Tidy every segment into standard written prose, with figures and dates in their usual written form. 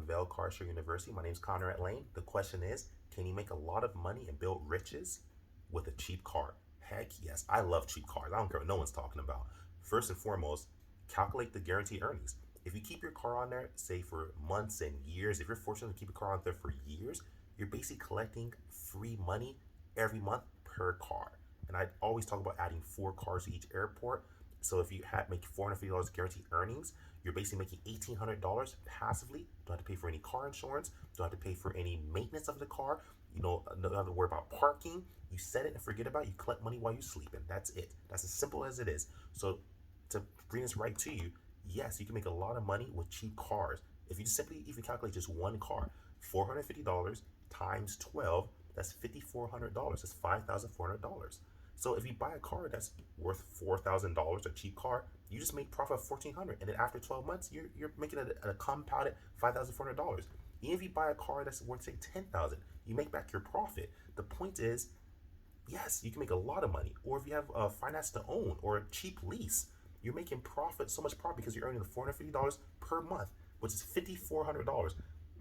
Avail Car Show University. My name is Conrad Layn. The question is, can you make a lot of money and build riches with a cheap car? Heck yes, I love cheap cars. I don't care what no one's talking about. First and foremost, calculate the guaranteed earnings. If you keep your car on there, say for months and years, if you're fortunate to keep a car on there for years, you're basically collecting free money every month per car. And I always talk about adding 4 cars to each airport. So if you make $450 guaranteed earnings, you're basically making $1,800 passively. Don't have to pay for any car insurance. Don't have to pay for any maintenance of the car. You know, don't have to worry about parking. You set it and forget about it. You collect money while you're sleeping. That's it. That's as simple as it is. So to bring this right to you, yes, you can make a lot of money with cheap cars. If you simply even calculate just one car, $450 times 12, that's $5,400. That's $5,400. So if you buy a car that's worth $4,000, a cheap car, you just make profit of $1,400, and then after 12 months, you're making a compounded $5,400. Even if you buy a car that's worth say $10,000, you make back your profit. The point is, yes, you can make a lot of money. Or if you have a finance to own or a cheap lease, you're making profit, so much profit because you're earning the $450 per month, which is $5,400,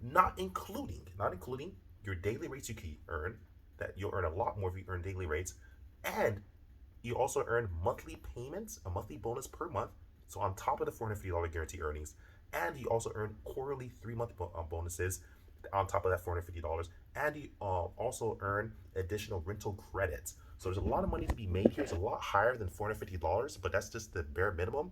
not including your daily rates you can earn. That you'll earn a lot more if you earn daily rates, and you also earn monthly payments, a monthly bonus per month. So on top of the $450 guarantee earnings, and you also earn quarterly 3-month bonuses on top of that $450, and you also earn additional rental credits. So there's a lot of money to be made here. It's a lot higher than $450, but that's just the bare minimum.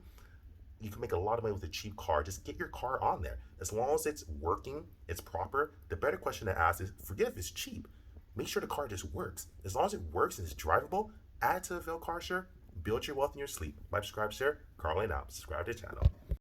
You can make a lot of money with a cheap car. Just get your car on there. As long as it's working, it's proper. The better question to ask is, forget if it's cheap. Make sure the car just works. As long as it works and it's drivable, add to Avail Car Share, build your wealth in your sleep. Like, subscribe, share. Carl Layn out. Subscribe to the channel.